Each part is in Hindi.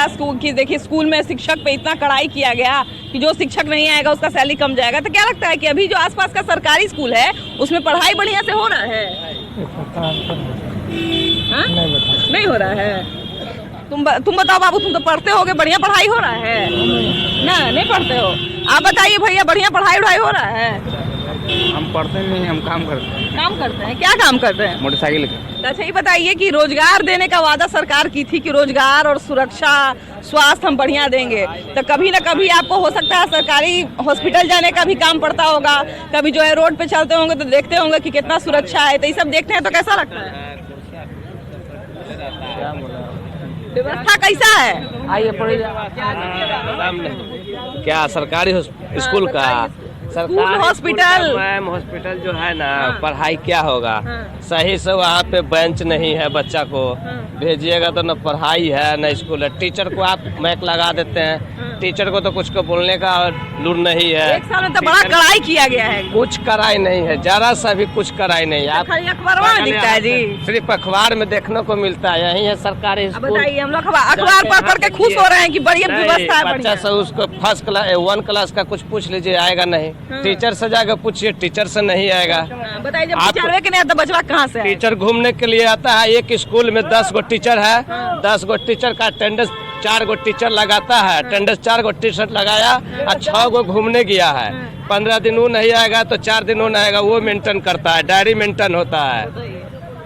गया कि देखिए स्कूल में शिक्षक पे इतना कड़ाई किया गया कि जो शिक्षक नहीं आएगा उसका सैलरी कम जाएगा, तो क्या लगता है कि अभी जो आसपास का सरकारी स्कूल है उसमें पढ़ाई बढ़िया से हो रहा है? नहीं हो रहा है। तुम बताओ बाबू, तुम तो पढ़ते होगे, बढ़िया पढ़ाई हो रहा है ना? नहीं पढ़ते हो। आप बताइए भैया, बढ़िया पढ़ाई उढ़ाई हो रहा है? हम पढ़ते नहीं, हम काम करते हैं। काम करते हैं? क्या काम करते हैं? मोटरसाइकिल का। अच्छा, ये बताइए कि रोजगार देने का वादा सरकार की थी कि रोजगार और सुरक्षा स्वास्थ्य हम बढ़िया देंगे, तो कभी ना कभी आपको हो सकता है सरकारी हॉस्पिटल जाने का भी काम पड़ता होगा, कभी जो है रोड पे चलते होंगे तो देखते होंगे कि कितना सुरक्षा है, तो ये सब देखते हैं तो कैसा लगता है? व्यवस्था कैसा है? आइए पढ़िए। क्या सरकारी स्कूल का सरकारी हॉस्पिटल मैम, हॉस्पिटल जो है ना, पढ़ाई क्या होगा? सही से वहाँ पे बेंच नहीं है, बच्चा को भेजिएगा तो न पढ़ाई है न स्कूल है। टीचर को आप मैक लगा देते हैं, टीचर को तो कुछ को बोलने का लूर नहीं है। एक साल में तो बड़ा कड़ाई किया गया है। कुछ कराई नहीं है, जरा सा भी कुछ कराई नहीं है। आप अखबार में दिखता है जी, सिर्फ अखबार में देखने को मिलता है। यही है सरकारी स्कूल। बताइए, हम लोग अखबार पढ़ करके खुश हो रहे हैं कि बढ़िया व्यवस्था है। बच्चा से उसको फर्स्ट क्लास 1 क्लास का कुछ पूछ लीजिए, आएगा नहीं। टीचर से जाकर पूछिए, टीचर से नहीं आएगा। बताइए, जब टीचर के नहीं आता बचवा कहाँ से? टीचर घूमने के लिए आता है। एक स्कूल में 10 गो टीचर है, 10 गो टीचर का अटेंडेंस 4 गो टीचर लगाता है। अटेंडेंस 4 गो टीचर लगाया और 6 गो घूमने गया है। 15 दिन वो नहीं आएगा तो 4 दिन वो नहीं आएगा, वो मेंटेन करता है, डायरी मेंटेन होता है।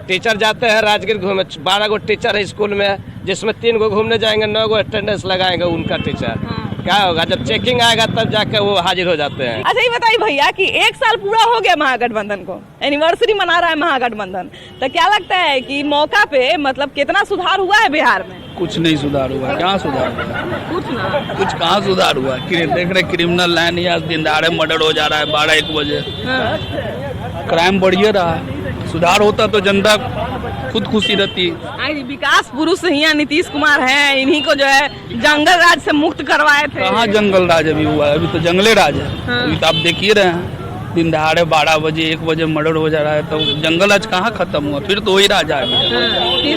टीचर जाते हैं राजगीर घूमे, 12 गो टीचर है स्कूल में, जिसमें 3 गो घूमने जाएंगे, 9 गो अटेंडेंस लगाएंगे उनका टीचर। क्या होगा जब चेकिंग आएगा तब जाके वो हाजिर हो जाते हैं। अच्छा, ये बताइए भैया कि 1 साल पूरा हो गया महागठबंधन को, एनिवर्सरी मना रहा है महागठबंधन, तो क्या लगता है कि मौका पे मतलब कितना सुधार हुआ है बिहार में? कुछ नहीं सुधार हुआ। कहाँ सुधार हुआ? कुछ कहाँ सुधार हुआ? देख रहे क्रिमिनल लाइन यहाँ दिन दहाड़े मर्डर हो जा रहा है 12-1 बजे। क्राइम बढ़िए रहा है। सुधार होता तो जनता खुद खुशी रहती। विकास पुरुष यहाँ नीतीश कुमार हैं, इन्हीं को जो है जंगल राज से मुक्त करवाए थे। कहाँ जंगल राज अभी हुआ है? अभी तो जंगले राज है। अभी तो आप देख ही रहे हैं, दिन दहाड़े 12 बजे 1 बजे मर्डर हो जा रहा है, तो जंगल राज कहाँ खत्म हुआ? फिर तो वही राज आ गया,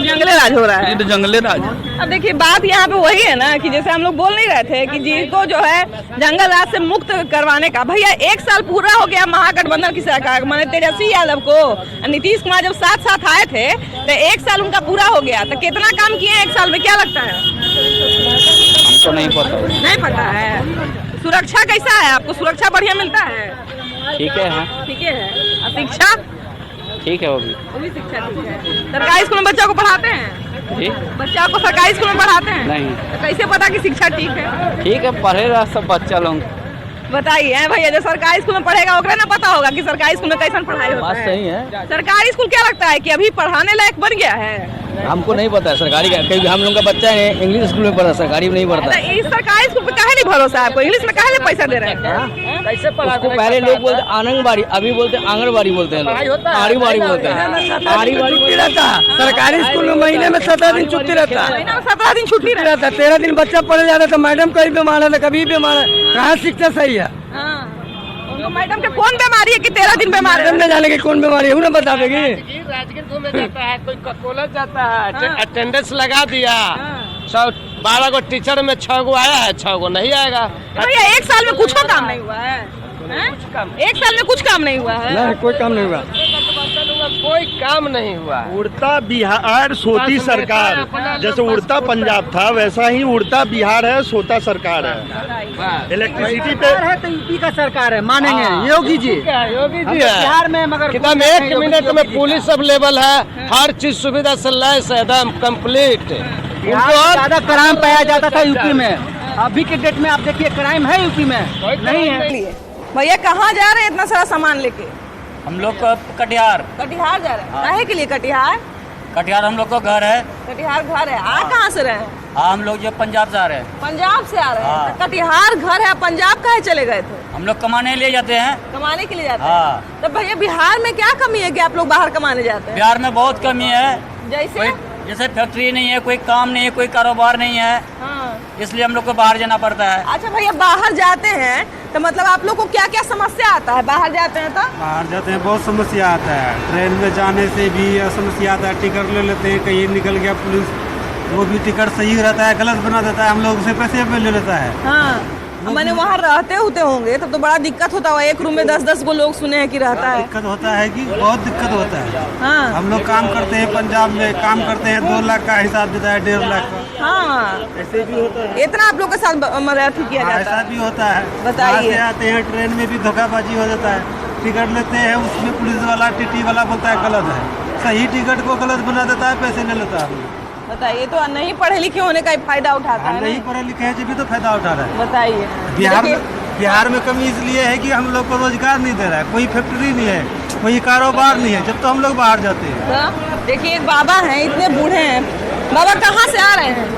जंगले राज हो रहा है। तो जंगले राज। अब देखिए, बात यहाँ पे वही है ना कि जैसे हम लोग बोल नहीं रहे थे कि जिनको जो है जंगल राज से मुक्त करवाने का, भैया 1 साल पूरा हो गया महागठबंधन की सरकार, मैंने तेजस्वी यादव को नीतीश कुमार जब साथ साथ आए थे तो 1 साल उनका पूरा हो गया, तो कितना काम किए 1 साल में, क्या लगता है? हमको नहीं पता। नहीं पता है। सुरक्षा कैसा है? आपको सुरक्षा बढ़िया मिलता है? ठीक है, ठीक है। और शिक्षा ठीक है, वो भी शिक्षा ठीक है। सरकारी स्कूल में बच्चों को पढ़ाते हैं जी? बच्चा को सरकारी स्कूल में पढ़ाते हैं? नहीं। तो कैसे पता कि शिक्षा ठीक है? ठीक है, पढ़ेगा सब बच्चा लोग। बताइए भैया, जो सरकारी स्कूल में पढ़ेगा ओकरा ना पता होगा कि सरकारी स्कूल में कैसा पढ़ाई होता है। बात सही है। सरकारी स्कूल क्या लगता है कि अभी पढ़ाने लायक बन गया है? हमको नहीं पता है सरकारी का, क्योंकि हम लोग का बच्चा है इंग्लिश स्कूल में पढ़ा, सरकारी में नहीं पढ़ता। इस सरकारी स्कूल पे काहे नहीं भरोसा है आपको? इंग्लिश में काहे पैसा दे रहे हैं? कैसे पढ़ा? पहले लोग बोलते आंगनबाड़ी, अभी बोलते आंगनबाड़ी बोलते हैं, आंगनबाड़ी बोलते हैं। छुट्टी रहता है सरकारी स्कूल में, महीने में 17 दिन छुट्टी रहता है। 17 दिन छुट्टी रहता है। 13 दिन बच्चा पढ़े जाता है तो मैडम कभी बीमार है, कभी बीमार है। कहाँ शिक्षा सही है? तो मैडम के कौन बीमारी है कि 13 दिन बीमार है? न जाने की कौन बीमारी है, उन्हें बता देगी। राजगीर घूमने जाता है, कोई कॉलेज जाता है, अटेंडेंस लगा दिया, 12 गो टीचर में 6 गो आया है, 6 गो नहीं आएगा। भैया 1 साल में कुछ काम नहीं हुआ है? 1 साल में कुछ काम नहीं हुआ है? नहीं, कोई काम नहीं हुआ। कोई काम नहीं हुआ। उड़ता बिहार सोती सरकार, जैसे उड़ता पंजाब था वैसा ही उड़ता बिहार है, सोता सरकार है। इलेक्ट्रिसिटी पे है तो यूपी का सरकार है, मानेंगे योगी जी। योगी जी है बिहार में, मगर एकदम 1 मिनट में पुलिस अवेलेबल है, हर चीज सुविधा से लैस एकदम कम्प्लीट। ज्यादा क्राइम पाया जाता था यूपी में, अभी के डेट में आप देखिए क्राइम है यूपी में नहीं है। भैया कहाँ जा रहे हैं इतना सारा सामान लेके? हम लोग का कटिहार जा रहे हैं। काहे के लिए कटिहार? कटिहार हम लोग का घर है। कटिहार घर है। आ कहाँ से रहे हैं? हाँ, हम लोग जो पंजाब से आ रहे हैं। पंजाब से आ रहे हैं? हाँ। तो कटिहार घर है, पंजाब काहे चले गए थे? हम लोग कमाने लिए जाते हैं। कमाने के लिए जाते हैं? हाँ। तो भैया बिहार में क्या कमी है कि आप लोग बाहर कमाने जाते हैं? बिहार में बहुत कमी है, जैसे जैसे फैक्ट्री नहीं है, कोई काम नहीं है, कोई कारोबार नहीं है, इसलिए हम लोग को बाहर जाना पड़ता है। अच्छा भैया, बाहर जाते हैं तो मतलब आप लोग को क्या क्या समस्या आता है बाहर जाते हैं? तो बाहर जाते हैं बहुत समस्या आता है, ट्रेन में जाने से भी समस्या आता है, टिकट ले लेते हैं, कहीं निकल गया पुलिस वो भी टिकट सही रहता है, गलत बना देता है, हम लोग से पैसे पे ले लेता है। हाँ, मैंने वहाँ रहते होते होंगे तब तो बड़ा दिक्कत होता होगा। एक रूम में 10-10 को लोग सुने हैं कि रहता है। दिक्कत होता है कि बहुत दिक्कत होता है। हाँ हम लोग काम करते हैं पंजाब में, काम करते हैं 2 लाख का हिसाब देता है, 1.5 लाख का। हाँ, ऐसे भी होता है, इतना आप लोग के साथ अथी किया जाता ऐसा है। भी होता है। बताइए। वहाँ से आते हैं ट्रेन में भी धोखाबाजी हो जाता है। टिकट लेते हैं, उसमें पुलिस वाला टीटी वाला बोलता है गलत है, सही टिकट को गलत बना देता है, पैसे ले लेता है। बताइए, तो नहीं पढ़े लिखे होने का ही फायदा उठाता है। नहीं पढ़े लिखे हैं जब भी तो फायदा उठा रहा है। बताइए, बिहार में कमी इसलिए है कि हम लोग को रोजगार नहीं दे रहा है, कोई फैक्ट्री नहीं है, कोई कारोबार नहीं है, जब तो हम लोग बाहर जाते हैं। तो देखिए, एक बाबा हैं, इतने बूढ़े हैं। बाबा कहाँ से आ रहे हैं?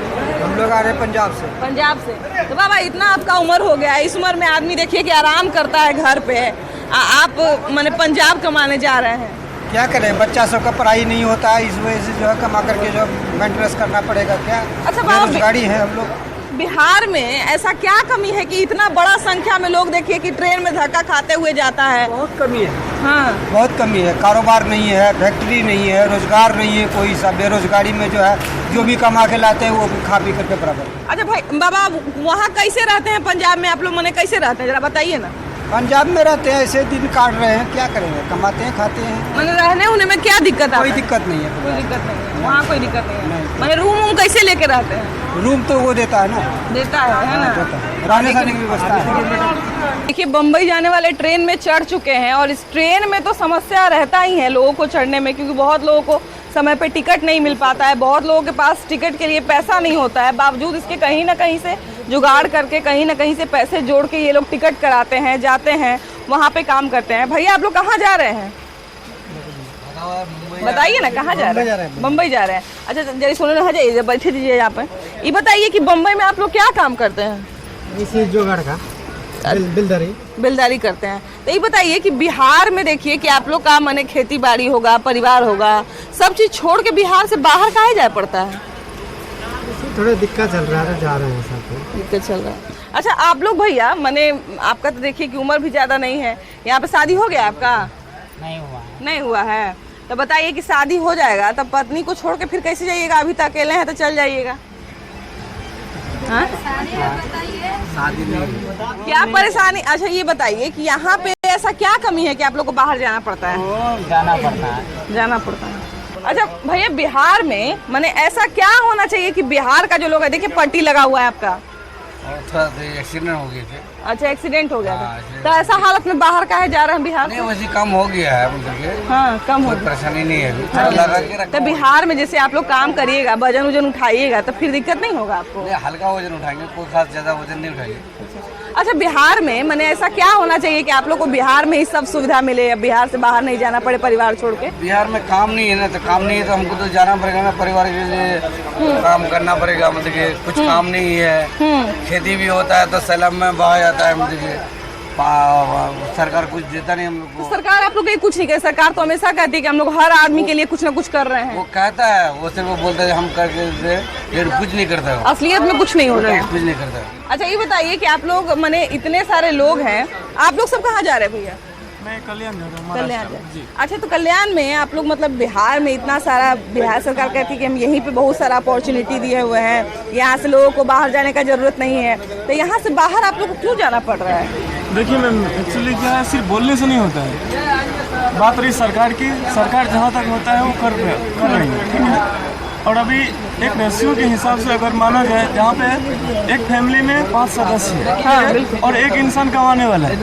हम लोग आ रहे हैं पंजाब से। पंजाब से। तो बाबा, इतना आपका उम्र हो गया है, इस उम्र में आदमी देखिए कि आराम करता है घर पे, आप माने पंजाब कमाने जा रहे हैं। क्या करें, बच्चा सबका पढ़ाई नहीं होता है, इस वजह से जो है कमा करके जो मेंटेनेंस करना पड़ेगा। क्या अच्छा बाबा, बेरोजगारी है हम लोग। बिहार में ऐसा क्या कमी है कि इतना बड़ा संख्या में लोग देखिए कि ट्रेन में धक्का खाते हुए जाता है? बहुत कमी है। हाँ, बहुत कमी है, कारोबार नहीं है, फैक्ट्री नहीं है, रोजगार नहीं है, कोई सा बेरोजगारी में जो है जो भी कमा के लाते हैं वो खा पी करके बराबर। अच्छा भाई बाबा, वहाँ कैसे रहते हैं पंजाब में आप लोग? मैंने कैसे रहते हैं जरा बताइए ना। पंजाब में रहते हैं, ऐसे दिन काट रहे हैं, क्या करेंगे, कमाते हैं खाते हैं। मैंने रहने उन्हें में क्या दिक्कत है? कोई दिक्कत नहीं है, कोई दिक्कत नहीं है वहाँ, कोई दिक्कत नहीं है। मैंने रूम कैसे लेके रहते हैं? रूम तो वो देता है ना, देता है ना। रहने सहने की व्यवस्था है। देखिए, बम्बई जाने वाले ट्रेन में चढ़ चुके हैं और इस ट्रेन में तो समस्या रहता ही है लोगों को चढ़ने में, क्योंकि बहुत लोगों को समय पे टिकट नहीं मिल पाता है, बहुत लोगों के पास टिकट के लिए पैसा नहीं होता है। बावजूद इसके कहीं ना कहीं से जुगाड़ करके, कहीं ना कहीं से पैसे जोड़ के ये लोग टिकट कराते हैं, जाते हैं, वहाँ पे काम करते हैं। भैया, आप लोग कहाँ जा रहे हैं? बताइए ना, कहाँ जा रहे हैं? बम्बई जा रहे हैं। अच्छा, जरा सुनो ना, जाइए, बैठे दीजिए यहाँ पे। ये बताइए कि बम्बई में आप लोग क्या काम करते हैं? इसी जुगाड़ का बिलदारी करते हैं। तो ये बताइए कि बिहार में देखिए कि आप लोग का माने खेती बाड़ी होगा, परिवार होगा, सब चीज छोड़ के बिहार से बाहर काहे जाए पड़ता है? थोड़ा दिक्कत चल रहा है, जा रहे हैं सब। दिक्कत चल रहा है। अच्छा, आप लोग भैया, माने आपका तो देखिए कि उम्र भी ज्यादा नहीं है, यहाँ पे शादी हो गया आपका? नहीं हुआ है। तो बताइए कि शादी हो जाएगा तब पत्नी को छोड़ के फिर कैसे जाइएगा? अभी तक अकेले हैं तो चल जाइएगा। हाँ? क्या परेशानी? अच्छा, ये बताइए कि यहाँ पे ऐसा क्या कमी है कि आप लोग को बाहर जाना पड़ता है? जाना पड़ता है। अच्छा भैया, बिहार में माने ऐसा क्या होना चाहिए कि बिहार का जो लोग है, देखिए पट्टी लगा हुआ है आपका, थोड़ा एक्सीडेंट हो गए थे। अच्छा, एक्सीडेंट हो गया था। तो ऐसा हालत में बाहर काहे जा रहे हैं बिहार? नहीं, वैसे कम हो गया है मतलब। हाँ, कम हो कोई गया। परेशानी नहीं है अभी, थोड़ा लगा के रखा। तो बिहार में जैसे आप लोग काम करिएगा, वजन उजन उठाइएगा, तो फिर दिक्कत नहीं होगा आपको? नहीं, हल्का वजन उठाएंगे, कोई खास ज्यादा वजन नहीं उठाएंगे। अच्छा, बिहार में माने ऐसा क्या होना चाहिए कि आप लोग को बिहार में ही सब सुविधा मिले, या बिहार से बाहर नहीं जाना पड़े परिवार छोड़ के? बिहार में काम नहीं है ना, तो काम नहीं है तो हमको तो जाना पड़ेगा ना, परिवार के लिए काम करना पड़ेगा। मतलब कि कुछ काम नहीं है, खेती भी होता है तो सैलाब में बहा जाता है, मतलब कि सरकार कुछ देता नहीं हम लोग तो को। सरकार आप लोग के कुछ नहीं करे? सरकार तो हमेशा कहती है कि हम लोग हर आदमी के लिए कुछ ना कुछ कर रहे हैं। वो कहता है, वो सिर्फ वो बोलता है हम करके दे, लेकिन कुछ नहीं करता है। असलियत में कुछ नहीं हो रहा है। कुछ नहीं करता है। अच्छा, ये बताइए कि आप लोग माने इतने सारे लोग हैं, आप लोग सब कहाँ जा रहे हैं भैया? मैं कल्याण जा रहा हूँ। कल्याण। अच्छा, तो कल्याण में आप लोग मतलब बिहार में इतना सारा, बिहार सरकार कहती है कि हम यहीं पे बहुत सारा अपॉर्चुनिटी दिए हुए हैं, यहाँ से लोगों को बाहर जाने का जरूरत नहीं है, तो यहाँ से बाहर आप लोग को क्यों जाना पड़ रहा है? देखिए मैम, एक्चुअली क्या है, सिर्फ बोलने से नहीं होता है। बात रही सरकार की, सरकार जहाँ तक होता है वो कर रही है, ठीक है। और अभी एक रेशियो के हिसाब से अगर माना जाए, जहाँ पे एक फैमिली में 5 सदस्य है और एक इंसान कमाने वाला है,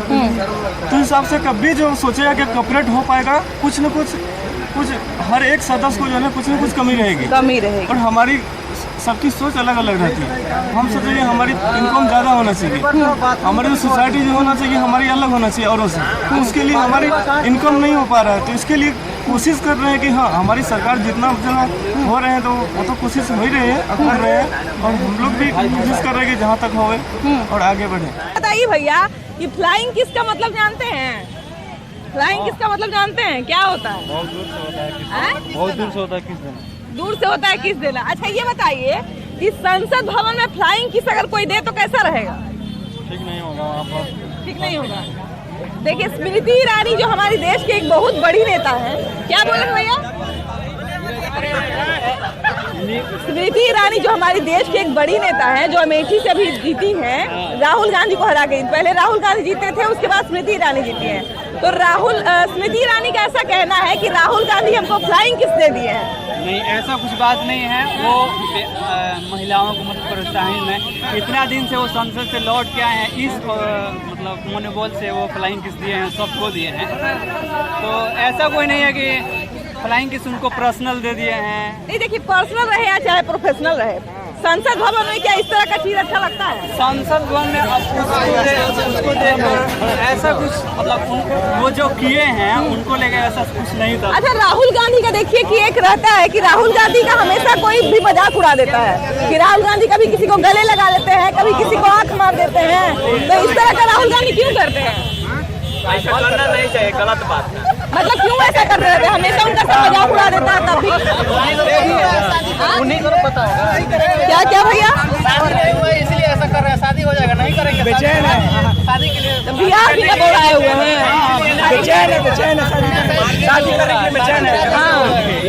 तो हिसाब से कभी जो सोचेगा कि कॉपरेट हो पाएगा, कुछ न कुछ हर एक सदस्य को जो है कुछ न कुछ कमी रहेगी। और हमारी सबकी सोच अलग अलग रहती है। हम सोचेंगे हमारी इनकम ज़्यादा होना चाहिए, हमारी जो सोसाइटी जो होना चाहिए हमारी अलग होना चाहिए औरों से, तो उसके लिए हमारी इनकम नहीं हो पा रहा है। तो इसके लिए कोशिश कर रहे हैं कि हाँ, हमारी सरकार जितना हो रहे हैं तो वो तो कोशिश हो ही रही है, कर रहे हैं, और हम लोग भी कोशिश कर रहे हैं कि जहाँ तक होवे और आगे बढ़े। बताइए भैया, ये फ्लाइंग किस का मतलब जानते हैं? फ्लाइंग किस का मतलब जानते हैं? क्या होता है? बहुत दूर से होता है किस दिन? दूर से होता है किस देना। अच्छा, ये बताइए कि संसद भवन में फ्लाइंग किस अगर कोई दे तो कैसा रहेगा? ठीक नहीं होगा वहाँ पर। ठीक नहीं होगा। देखिए, स्मृति ईरानी जो हमारे देश की एक बहुत बड़ी नेता है, क्या बोले भैया? स्मृति ईरानी जो हमारी देश की एक बड़ी नेता है, जो अमेठी से भी जीती हैं, राहुल गांधी को हरा गई। पहले राहुल गांधी जीते थे, उसके बाद स्मृति ईरानी जीती हैं। तो स्मृति ईरानी का ऐसा कहना है कि राहुल गांधी हमको फ्लाइंग किस दे दिए हैं। नहीं, ऐसा कुछ बात नहीं है। वो महिलाओं को मतलब प्रोत्साहन है। इतना दिन से वो संसद से लौट के आए हैं, इस मतलब मनोबल से वो फ्लाइंग किस दिए हैं, सबको दिए हैं। तो ऐसा कोई नहीं है कि फ्लाइंग किस उनको पर्सनल दे दिए हैं। नहीं देखिए, पर्सनल रहे या चाहे प्रोफेशनल रहे, संसद भवन में क्या इस तरह का चीज अच्छा लगता है? संसद भवन में उसको देकर ऐसा कुछ मतलब वो जो किए हैं उनको लेकर ऐसा कुछ नहीं था। अच्छा, राहुल गांधी का देखिए कि एक रहता है कि राहुल गांधी का हमेशा कोई भी मजाक उड़ा देता है कि राहुल गांधी कभी किसी को गले लगा लेते हैं, कभी किसी को आंख मार देते हैं। तो इस तरह का राहुल गांधी क्यों करते हैं? ऐसा करना नहीं चाहिए, गलत बात है। मतलब क्यों ऐसा कर रहे थे? हमेशा उनका सब मजाक उड़ा देता है। तब भी उन्हीं को पता है क्या क्या भैया, इसलिए ऐसा कर रहे हैं। शादी हो जाएगा, नहीं करेंगे। बेचैन है शादी के लिए, बिहार भी कब आए हुए हैं, बेचैन है शादी करने के लिए बेचैन है। हाँ।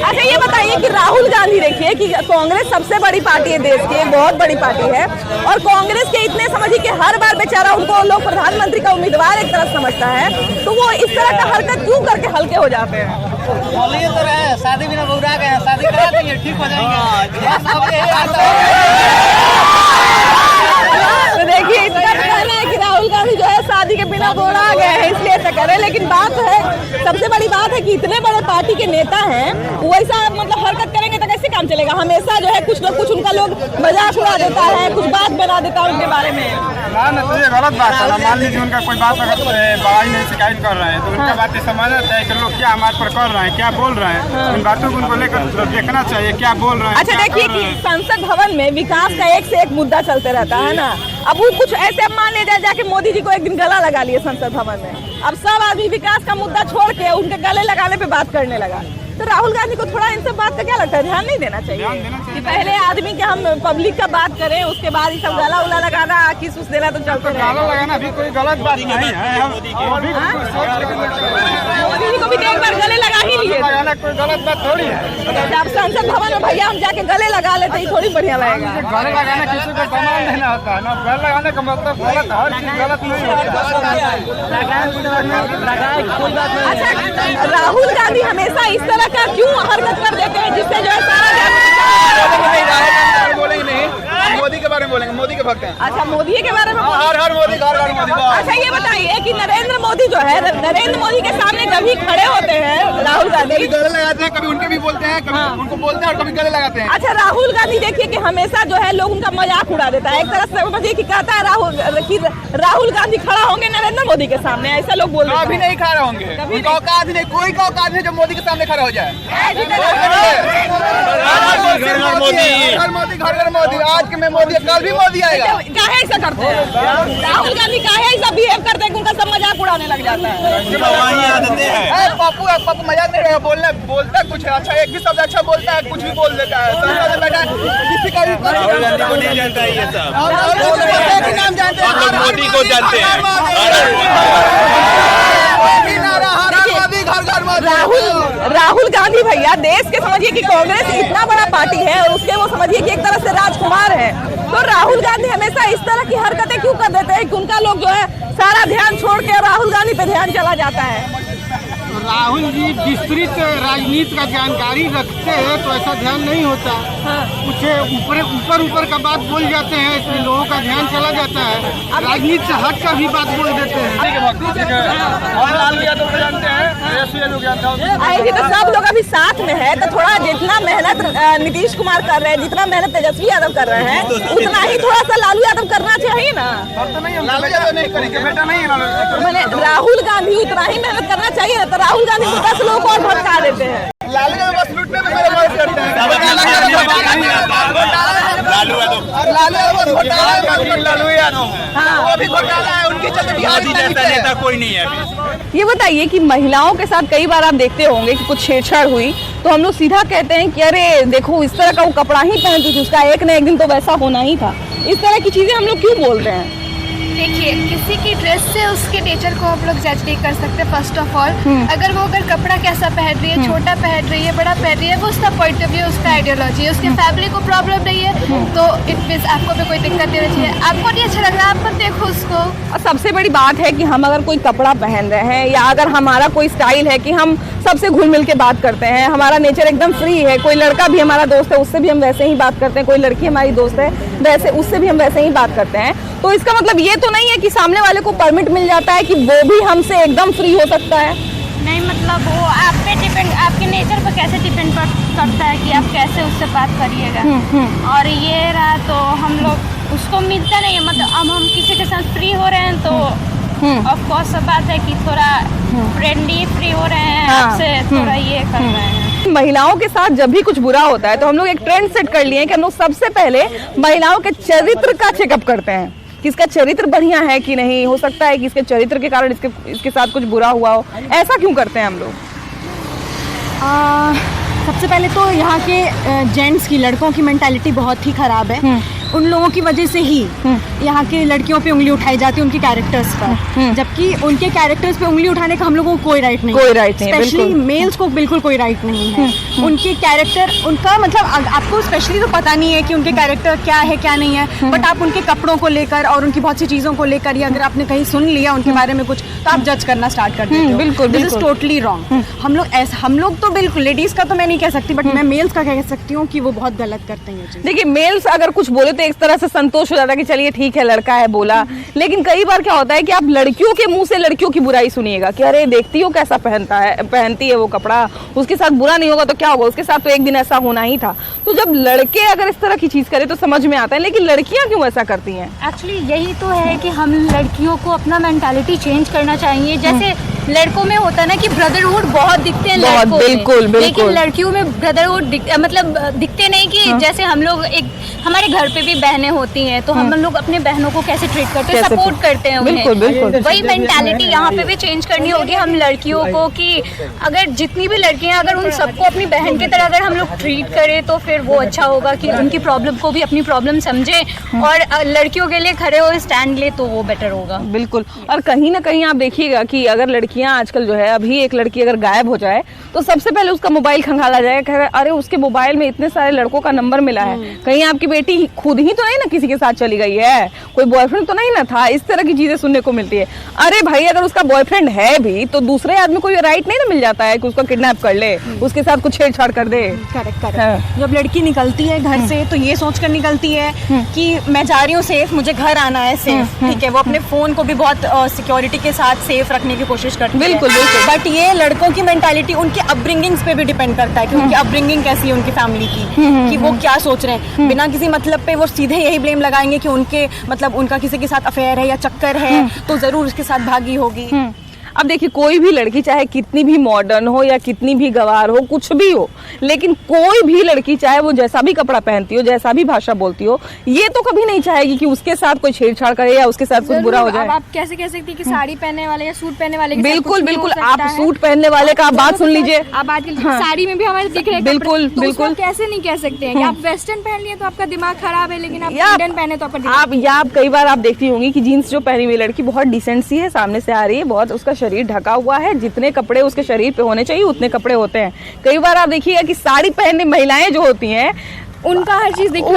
अच्छा ये बताइए कि राहुल गांधी देखिए कि कांग्रेस सबसे बड़ी पार्टी है देश की, एक बहुत बड़ी पार्टी है, और कांग्रेस के इतने समझिए कि हर बार बेचारा उनको लोग प्रधानमंत्री का उम्मीदवार एक तरफ समझता है, तो वो इस तरह का हरकत क्यों करके हल्के हो जाते हैं? बोलिए तो रहे, शादी बिना बहुरा गए हैं, शादी करा देंगे, ठीक हो जाएंगे। तो देखिए, इतना कहना है कि राहुल गांधी जो है शादी के बिना बोला गए हैं, इसलिए ऐसा करे। लेकिन बात है, सबसे बड़ी बात है कि इतने बड़े पार्टी के नेता हैं, वो ऐसा मतलब हरकत करेंगे तो कैसे काम चलेगा? हमेशा जो है कुछ न कुछ उनका लोग मजाक उड़ा देता है, कुछ बात बना देता है उनके बारे में। ना तो ये गलत बात है ना। मान लीजिए उनका कोई बात अगर बड़ाई नहीं शिकायत कर रहे हैं तो उनका बात समझना चाहिए कि लोग क्या हमारे पर कर रहे हैं, क्या बोल रहे हैं। उन बातों को उनको लेकर देखना चाहिए, क्या बोल रहे हैं। अच्छा देखिए कि संसद भवन में विकास का एक से एक मुद्दा चलते रहता है ना। अब वो कुछ ऐसे मान ले जाके मोदी जी को एक दिन गला लगा लिए संसद भवन में। अब सब आदमी विकास का मुद्दा छोड़ के उनके गले लगाने पे बात करने लगा। तो राहुल गांधी को थोड़ा इन सब बात का क्या लगता है, ध्यान नहीं देना चाहिए कि पहले आदमी के हम पब्लिक का बात करें, उसके बाद ये सब गला उला लगाना, किस उस देना तो चलते रहे। गला लगाना भी कोई गलत बात नहीं है। मोदी जी को भी एक बार गले लगा ही लिए, कोई गलत बात थोड़ी है। अब संसद भवन में भैया हम जाके गले लगा लेते ही थोड़ी बढ़िया लगेगा। गले लगाना किसी को सामान देना होता है ना। गले लगाने का मतलब गलत, हर चीज गलत नहीं होता। अच्छा, राहुल गांधी हमेशा इस तरह का क्यों हरकत कर देते हैं जिससे जो है सारा बोलेंगे नहीं, मोदी के बारे में बोलेंगे, मोदी के भक्त हैं। अच्छा, मोदी के बारे में हर मोदी, हर मोदी। अच्छा ये बताइए कि नरेंद्र मोदी जो है, नरेंद्र मोदी के सामने जब भी खड़े होते हैं राहुल गांधी, गले लगाते हैं, कभी उनके भी बोलते हैं, कभी उनको बोलते हैं और कभी गले लगाते हैं। अच्छा, राहुल गांधी देखिए कि हमेशा जो है लोग उनका मजाक उड़ा देता है। एक तरह से समझिए कि कहता है राहुल गांधी खड़ा होंगे नरेंद्र मोदी के सामने, ऐसा लोग बोल रहे हैं। कभी नहीं खड़ा होंगे, उनका औकात नहीं, कोई का औकात नहीं जो मोदी के सामने खड़ा हो जाए। मोदी, घर घर मोदी, आज के में मोदी, कल भी मोदी आएगा। काहे ऐसा करते हैं राहुल गांधी, काहे ऐसा बिहेव करते हैं कि उनका सब मजाक उड़ाने लग जाता है? पप्पू मजाक नहीं करेगा, बोलता है कुछ अच्छा, एक भी शब्द अच्छा बोलता है, कुछ भी बोल देता है। किसी का भी नहीं जानता है ये सब, नाम जानते हैं, मोदी को जानते हैं। राहुल गांधी भैया देश के समझिए कि कांग्रेस इतना बड़ा पार्टी है और उसके वो समझिए कि एक तरह से राजकुमार है। तो राहुल गांधी हमेशा इस तरह की हरकतें क्यों कर देते हैं कि उनका लोग जो है सारा ध्यान छोड़ के राहुल गांधी पे ध्यान चला जाता है? राहुल जी विस्तृत राजनीति का जानकारी रखते हैं तो ऐसा ध्यान नहीं होता। कुछ ऊपर का बात बोल जाते हैं, इसलिए लोगों का ध्यान चला जाता है। राजनीति से हट कर भी बात बोल देते हैं। आएगी तो सब लोग अभी साथ में है, तो थोड़ा जितना मेहनत नीतीश कुमार कर रहे हैं, जितना मेहनत तेजस्वी यादव कर रहे हैं, उतना ही थोड़ा सा लालू यादव करना चाहिए ना। लालू यादव नहीं करेंगे, बेटा नहीं। मैंने राहुल गांधी उतना ही मेहनत करना चाहिए ना, तो राहुल गांधी को 10 लोग और भटका देते हैं। लालू यादव बस लूटने में मेरे मदद करते हैं। लालू यादव वो भी घोटाला है, उनके चलते बिहार जैसा नेता कोई नहीं है अभी। ये बताइए कि महिलाओं के साथ कई बार आप देखते होंगे कि कुछ छेड़छाड़ हुई तो हम लोग सीधा कहते हैं कि अरे देखो इस तरह का वो कपड़ा ही पहनती थी, उसका एक न एक दिन तो वैसा होना ही था। इस तरह की चीजें हम लोग क्यों बोलते हैं? देखिए, किसी की ड्रेस से उसके नेचर को हम लोग जज नहीं कर सकते। फर्स्ट ऑफ ऑल, अगर कपड़ा कैसा पहन रही है, छोटा पहन रही है, बड़ा पहन रही है, वो उसका पॉइंट ऑफ व्यू, उसका आइडियोलॉजी है, उसके फैमिली को प्रॉब्लम नहीं है, तो इट मीन्स आपको भी कोई दिक्कत नहीं होनी चाहिए। आपको नहीं अच्छा लग रहा है, आप मत देखो उसको। और सबसे बड़ी बात है कि हम अगर कोई कपड़ा पहन रहे हैं या अगर हमारा कोई स्टाइल है कि हम सबसे घुल मिल के बात करते हैं, हमारा नेचर एकदम फ्री है, कोई लड़का भी हमारा दोस्त है उससे भी हम वैसे ही बात करते हैं, कोई लड़की हमारी दोस्त है वैसे उससे भी हम वैसे ही बात करते हैं, तो इसका मतलब ये तो नहीं है कि सामने वाले को परमिट मिल जाता है कि वो भी हमसे एकदम फ्री हो सकता है। नहीं, मतलब वो आप पे डिपेंड, आपके नेचर पर कैसे डिपेंड करता है कि आप कैसे उससे बात करिएगा। और ये रहा तो हम लोग उसको मिलता नहीं है, मतलब अब हम किसी के साथ फ्री हो रहे हैं तो ऑफ कोर्स सब बात है कि थोड़ा फ्रेंडली फ्री हो रहे हैं, आपसे थोड़ा ये कर रहे हैं। महिलाओं के साथ जब भी कुछ बुरा होता है तो हम लोग एक ट्रेंड सेट कर लिए हैं कि हम लोग सबसे पहले महिलाओं के चरित्र का चेकअप करते हैं कि इसका चरित्र बढ़िया है कि नहीं। हो सकता है कि इसके चरित्र के कारण इसके साथ कुछ बुरा हुआ हो। ऐसा क्यों करते हैं हम लोग? सबसे पहले तो यहाँ के जेंट्स की, लड़कों की मेंटालिटी बहुत ही ख़राब है। उन लोगों की वजह से ही यहाँ के लड़कियों पे उंगली उठाई जाती है, उनके कैरेक्टर्स पर, जबकि उनके कैरेक्टर्स पे उंगली उठाने का हम लोगों को कोई राइट नहीं, कोई राइट नहीं, स्पेशली मेल्स को बिल्कुल कोई राइट नहीं है। उनके कैरेक्टर, उनका मतलब आपको स्पेशली तो पता नहीं है कि उनके कैरेक्टर क्या है क्या नहीं है, बट आप उनके कपड़ों को लेकर और उनकी बहुत सी चीज़ों को लेकर, या अगर आपने कहीं सुन लिया उनके बारे में कुछ, तो आप जज करना स्टार्ट कर देते हो। बिल्कुल, दिस इज टोटली रॉन्ग। हम लोग तो बिल्कुल, लेडीज़ का तो मैं नहीं कह सकती, बट मैं मेल्स का कह सकती हूँ कि वो बहुत गलत करते हैं। देखिए, मेल्स अगर कुछ बोले तो एक तरह से संतोष हो जाता है कि चलिए ठीक है, लड़का है बोला, लेकिन कई बार क्या होता है कि आप लड़कियों के मुंह से लड़कियों की बुराई सुनिएगा कि अरे देखती हो कैसा पहनती है वो कपड़ा, उसके साथ बुरा नहीं होगा तो क्या होगा, उसके साथ तो एक दिन ऐसा होना ही था। तो जब लड़के अगर इस तरह की चीज करे तो समझ में आता है, लेकिन लड़कियां क्यों ऐसा करती हैं? एक्चुअली यही तो है कि हम लड़कियों को अपना मेंटालिटी चेंज करना चाहिए। जैसे लड़कों में होता है ना कि ब्रदरहुड बहुत दिखते हैं लड़कों में, बिल्कुल, लेकिन लड़कियों में ब्रदरहुड मतलब दिखते नहीं कि जैसे हम लोग हमारे घर पे भी बहनें होती हैं तो हम लोग अपने बहनों को कैसे ट्रीट करते हैं, सपोर्ट करते हैं उन्हें। वही मेंटालिटी यहाँ पे भी चेंज करनी होगी हम लड़कियों को कि अगर जितनी भी लड़कियां, अगर उन सबको अपनी बहन की तरह अगर हम लोग ट्रीट करें तो फिर वो अच्छा होगा कि उनकी प्रॉब्लम को भी अपनी प्रॉब्लम समझे और लड़कियों के लिए खड़े हो, स्टैंड ले, तो वो बेटर होगा। बिल्कुल। और कहीं ना कहीं आप देखिएगा कि अगर लड़कियां आजकल जो है, अभी एक लड़की अगर गायब हो जाए तो सबसे पहले उसका मोबाइल खंगाला जाएगा, अरे उसके मोबाइल में इतने सारे लड़कों का नंबर मिला है, कहीं आपकी बेटी खुद ही तो नहीं ना किसी के साथ चली गई है, कोई बॉयफ्रेंड तो नहीं ना था। इस तरह की चीजें सुनने को मिलती है। अरे भाई, अगर उसका बॉयफ्रेंड है भी तो दूसरे आदमी को ये राइट नहीं ना मिल जाता है कि उसको किडनैप कर ले, उसके साथ कुछ छेड़छाड़ कर दे। करेक्ट। जब लड़की निकलती है घर से तो ये सोच कर निकलती है कि मैं जा रही हूँ सेफ, मुझे घर आना है सेफ, ठीक है। वो अपने फोन को भी बहुत सिक्योरिटी के साथ सेफ रखने की कोशिश करती है। बिल्कुल। बट ये लड़कों की मेंटालिटी उनके अपब्रिंगिंग्स पे भी डिपेंड करता है कि उनकी अपब्रिंगिंग कैसी है, उनकी फैमिली की, कि वो क्या सोच रहे हैं। बिना किसी मतलब पे वो सीधे यही ब्लेम लगाएंगे कि उनके मतलब उनका किसी के साथ अफेयर है या चक्कर है, तो जरूर उसके साथ भागी होगी। अब देखिए, कोई भी लड़की चाहे कितनी भी मॉडर्न हो या कितनी भी गवार हो, कुछ भी हो, लेकिन कोई भी लड़की चाहे वो जैसा भी कपड़ा पहनती हो, जैसा भी भाषा बोलती हो, ये तो कभी नहीं चाहेगी कि उसके साथ कोई छेड़छाड़ करे या उसके साथ कुछ बुरा हो जाए। अब आप कैसे कह सकती हैं कि साड़ी पहनने वाले या सूट पहनने वाले? बिल्कुल। आप सूट पहनने वाले का आप बात सुन लीजिए। आप आजकल साड़ी में भी हमारे दिख रहे हैं। बिल्कुल। कैसे नहीं कह सकते हैं कि आप वेस्टर्न पहन लिए तो आपका दिमाग खराब है, लेकिन आप इंडियन पहने तो आप कई बार आप देखती होंगी कि जीन्स जो पहनी हुई लड़की बहुत डिसेंट सी है, सामने से आ रही है, बहुत उसका शरीर ढका हुआ है, जितने कपड़े उसके शरीर पे होने चाहिए उतने कपड़े होते हैं। कई बार आप देखिएगा कि साड़ी पहनने महिलाएं जो होती हैं उनका हर चीज देखिए,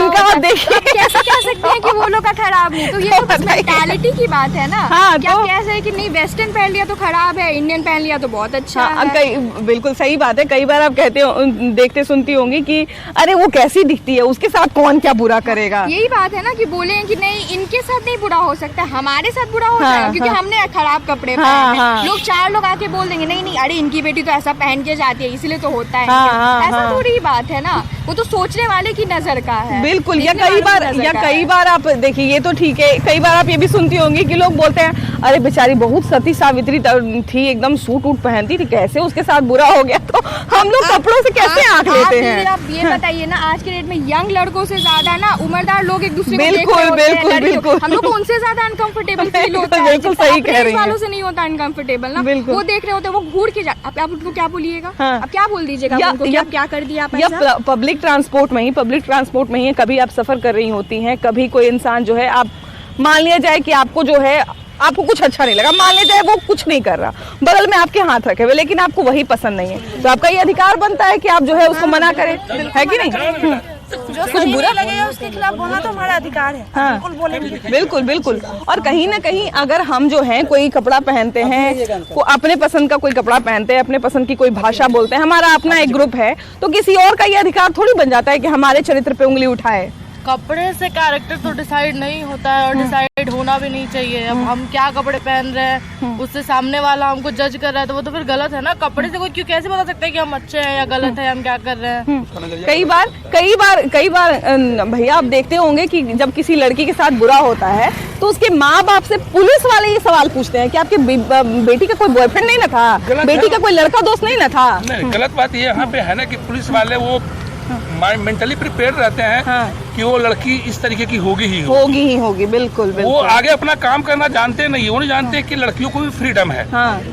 कैसे कह सकते हैं कि वो लोग का खराब नहीं? तो ये तो बस मेंटालिटी की बात है ना। हाँ, क्या कैसे है कि नहीं वेस्टर्न पहन लिया तो खराब है, इंडियन पहन लिया तो बहुत अच्छा है। बिल्कुल सही बात है। कई बार आप कहते हो, देखते सुनती होंगी कि अरे वो कैसी दिखती है, उसके साथ कौन क्या बुरा करेगा। यही बात है ना कि बोले कि नहीं इनके साथ नहीं बुरा हो सकता, हमारे साथ बुरा हो जाएगा क्योंकि हमने खराब कपड़े पहने। लोग चार लोग आके बोल देंगे नहीं अरे इनकी बेटी तो ऐसा पहन के जाती है इसलिए तो होता है। ऐसा थोड़ी बात है ना, वो तो सोचने वाले की नजर का है। बिल्कुल। या कई बार आप देखिए, ये तो ठीक है, कई बार आप ये भी सुनती होंगी कि लोग बोलते हैं अरे बेचारी बहुत सती सावित्री थी, एकदम सूट वूट पहनती थी, कैसे उसके साथ बुरा हो गया। तो हम लोग कपड़ों से कैसे आंख लेते हैं? आप ये बताइए ना, आज के डेट में यंग लड़कों से ज्यादा ना उम्रदार लोग एक दूसरे को बिल्कुल हम लोग को उनसे ज्यादा अनकंफर्टेबल फील होता है। बिल्कुल सही कह रही हैं। वालों से नहीं होता अनकंफर्टेबल ना, वो देख रहे होते हैं, वो घूर के आप उनको क्या बोलिएगा? आप क्या बोल दीजिएगा उनको, क्या कर दिया आप? पब्लिक ट्रांसपोर्ट में ही कभी आप सफर कर रही होती हैं, कभी कोई इंसान जो है, आप मान लिया जाए कि आपको जो है आपको कुछ अच्छा नहीं लगा, मान लिया जाए वो कुछ नहीं कर रहा, बगल में आपके हाथ रखे हुए, लेकिन आपको वही पसंद नहीं है, तो आपका ये अधिकार बनता है कि आप जो है उसको मना करें, है कि नहीं? जो कुछ बुरा लगेगा उसके खिलाफ बोलना तो हमारा अधिकार है। हाँ, बिल्कुल बोलेंगे। बिल्कुल बिल्कुल। और कहीं ना कहीं अगर हम जो हैं कोई कपड़ा पहनते हैं, अपने पसंद का कोई कपड़ा पहनते हैं, अपने पसंद की कोई भाषा बोलते हैं, हमारा अपना एक ग्रुप है, तो किसी और का ये अधिकार थोड़ी बन जाता है कि हमारे चरित्र पे उंगली उठाए। कपड़े से कैरेक्टर तो डिसाइड नहीं होता है और डिसाइड होना भी नहीं चाहिए। अब हम क्या कपड़े पहन रहे हैं उससे सामने वाला हमको जज कर रहा है तो वो तो फिर गलत है ना। कपड़े से कोई क्यों कैसे बता सकता है कि हम अच्छे हैं या गलत है, हम क्या कर रहे हैं। कई बार भैया आप देखते होंगे कि जब किसी लड़की के साथ बुरा होता है तो उसके माँ बाप से पुलिस वाले ये सवाल पूछते हैं कि आपके बेटी का कोई बॉयफ्रेंड नहीं ना था, बेटी का कोई लड़का दोस्त नहीं ना था। गलत बात ये यहाँ पे है ना कि पुलिस वाले वो मेंटली प्रिपेयर रहते हैं कि वो लड़की इस तरीके की होगी ही होगी। बिल्कुल बिल्कुल। वो आगे अपना काम करना जानते नहीं, वो नहीं जानते कि लड़कियों को भी फ्रीडम है।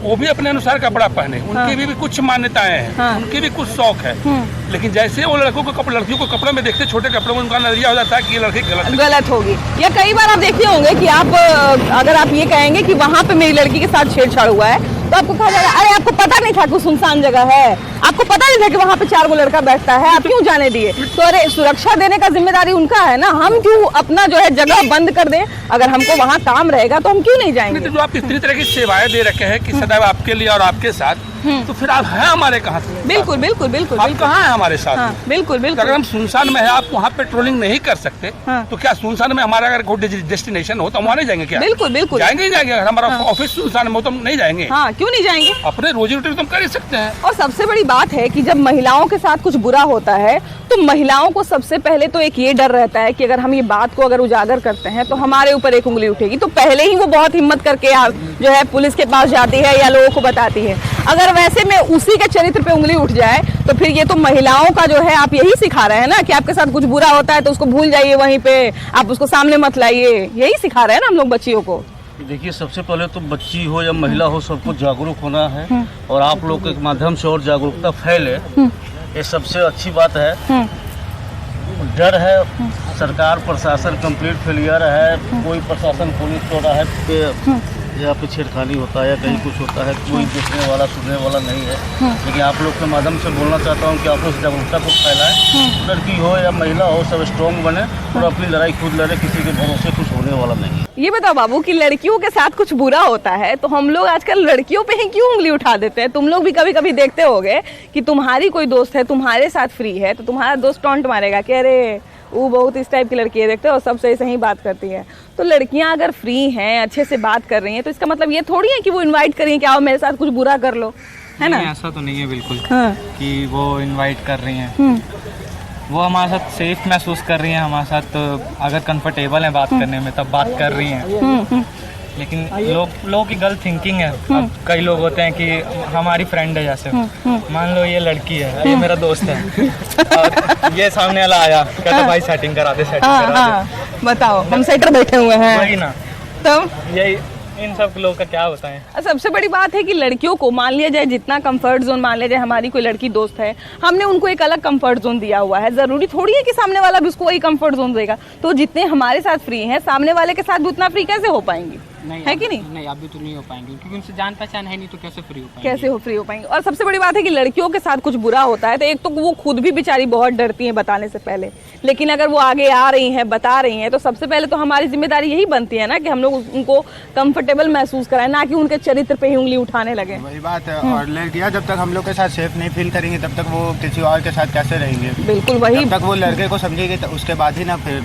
वो भी अपने अनुसार कपड़ा पहने, उनकी भी कुछ मान्यताएं हैं, उनके भी कुछ शौक है। लेकिन जैसे वो लड़कियों को कपड़े में देखते, छोटे कपड़े में उनका नजरिया हो जाता है कि ये लड़की गलत होगी। या कई बार आप देखते होंगे कि आप अगर आप ये कहेंगे कि वहाँ पे मेरी लड़की के साथ छेड़छाड़ हुआ है तो आपको कहा जाएगा अरे आपको पता नहीं था कि सुनसान जगह है, आपको पता नहीं था कि वहाँ पे 4 गो लड़का बैठता है, आप क्यों जाने दिए? तो अरे सुरक्षा देने का जिम्मेदारी उनका है ना, हम क्यों अपना जो है जगह बंद कर दें? अगर हमको वहाँ काम रहेगा तो हम क्यों नहीं जाएंगे? तो जो आप इतनी तरह की सेवाएं दे रखे हैं कि सदैव आपके लिए और आपके साथ, तो फिर आप हैं हमारे कहाँ से? बिल्कुल बिल्कुल बिल्कुल। आप कहाँ हैं हमारे साथ? बिल्कुल बिल्कुल। अगर हम सुनसान में है, आप वहाँ पेट्रोलिंग नहीं कर सकते तो क्या सुनसान में हमारा अगर कोई डेस्टिनेशन हो तो हम वहाँ नहीं जाएंगे क्या? बिल्कुल बिल्कुल जाएंगे ही जाएंगे। अगर हमारा ऑफिस सुनसान में हो तो हम नहीं जाएंगे। हाँ, क्यों नहीं जाएंगे? अपने रोजी रोटी तो हम कर ही सकते हैं। और सबसे बड़ी बात है कि जब महिलाओं के साथ कुछ बुरा होता है तो महिलाओं को सबसे पहले तो एक ये डर रहता है कि अगर हम ये बात को अगर उजागर करते हैं तो हमारे ऊपर एक उंगली उठेगी, तो पहले ही वो बहुत हिम्मत करके जो है पुलिस के पास जाती है या लोगों को बताती है। अगर वैसे में उसी के चरित्र पे उंगली उठ जाए तो फिर ये तो महिलाओं का जो है आप यही सिखा रहे हैं ना कि आपके साथ कुछ बुरा होता है तो उसको भूल जाइए, वहीं पे आप उसको सामने मत लाइए, यही सिखा रहे हैं ना हम लोग बच्चियों को। देखिए, सबसे पहले तो बच्ची हो या महिला हो, सबको जागरूक होना है और आप लोग के माध्यम से और जागरूकता फैले, ये सबसे अच्छी बात है। डर है, सरकार प्रशासन कंप्लीट फेलियर है, कोई प्रशासन पुलिस तो रहा है कि यहाँ पे छेड़खानी होता है या कहीं कुछ होता है, कोई देखने वाला सुनने वाला नहीं है। लेकिन आप लोग के माध्यम से बोलना चाहता हूँ कि आप लोग जागरूकता को फैलाएं, लड़की हो या महिला हो सब स्ट्रॉन्ग बने और अपनी लड़ाई खुद लड़े, किसी के भरोसे कुछ होने वाला नहीं है। ये बताओ बाबू कि लड़कियों के साथ कुछ बुरा होता है तो हम लोग आजकल लड़कियों पे ही क्यों उंगली उठा देते हैं? तुम लोग भी कभी कभी देखते होगे कि तुम्हारी कोई दोस्त है, तुम्हारे साथ फ्री है, तो तुम्हारा दोस्त टॉन्ट मारेगा कि अरे वो बहुत इस टाइप की लड़की है, देखते हो सब सही बात करती है। तो लड़कियां अगर फ्री हैं, अच्छे से बात कर रही हैं, तो इसका मतलब ये थोड़ी है कि वो इनवाइट करें कि आओ मेरे साथ कुछ बुरा कर लो, है ना? ऐसा तो नहीं है बिल्कुल कि वो इनवाइट कर रही हैं। वो हमारे साथ सेफ महसूस कर रही हैं, हमारे साथ अगर कंफर्टेबल है बात करने में तब बात कर रही हैं। लेकिन लोगों की गलत थिंकिंग है। अब कई लोग होते हैं कि हमारी फ्रेंड है, जैसे मान लो ये लड़की है, ये मेरा दोस्त है और ये सामने वाला आया कहता भाई सेटिंग करा दे, बताओ हम सेटर बैठे हुए हैं, वही ना। तो यही इन सब लोगों का क्या होता है। सबसे बड़ी बात है कि लड़कियों को मान लिया जाए जितना कंफर्ट जोन, मान लिया जाए हमारी कोई लड़की दोस्त है, हमने उनको एक अलग कंफर्ट जोन दिया हुआ है, जरूरी थोड़ी है कि सामने वाला भी उसको वही कंफर्ट जोन देगा। तो जितने हमारे साथ फ्री हैं, सामने वाले के साथ भी उतना फ्री कैसे हो पाएंगी? है कि नहीं? अभी तो नहीं हो पाएंगे क्योंकि उनसे जान पहचान है नहीं, तो कैसे फ्री हो पाएंगे? और सबसे बड़ी बात है कि लड़कियों के साथ कुछ बुरा होता है तो एक तो वो खुद भी बेचारी बहुत डरती हैं बताने से पहले, लेकिन अगर वो आगे आ रही हैं, बता रही हैं, तो सबसे पहले तो हमारी जिम्मेदारी यही बनती है ना कि हम लोग उनको कंफर्टेबल महसूस कराएं, ना कि उनके चरित्र पे ही उंगली उठाने लगे। वही बात है। और लड़कियां जब तक हम लोग के साथ सेफ नहीं फील करेंगी तब तक वो किसी और के साथ कैसे रहेंगे? बिल्कुल वही। जब तक वो लड़के को समझेगी तो उसके बाद ही ना फिर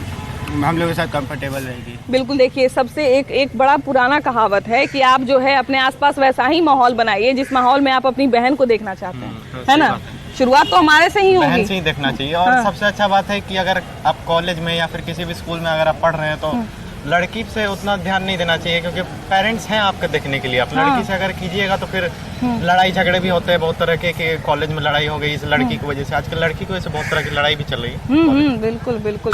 हम लोग के साथ कंफर्टेबल रहेगी। बिल्कुल। देखिए, सबसे एक बड़ा पुराना कहावत है कि आप जो है अपने आसपास वैसा ही माहौल बनाइए जिस माहौल में आप अपनी बहन को देखना चाहते हैं, है ना? शुरुआत तो हमारे से ही होगी, बहन से ही देखना चाहिए। और सबसे अच्छा बात है कि अगर आप कॉलेज में या फिर किसी भी स्कूल में अगर आप पढ़ रहे हैं तो लड़की से उतना ध्यान नहीं देना चाहिए, क्योंकि पेरेंट्स हैं आपके देखने के लिए। आप लड़की से अगर कीजिएगा तो फिर लड़ाई झगड़े भी होते हैं बहुत तरह के, कि कॉलेज में लड़ाई हो गई इस लड़की की वजह से। आजकल लड़की की वजह से बहुत तरह की लड़ाई भी चल रही है। बिल्कुल बिल्कुल।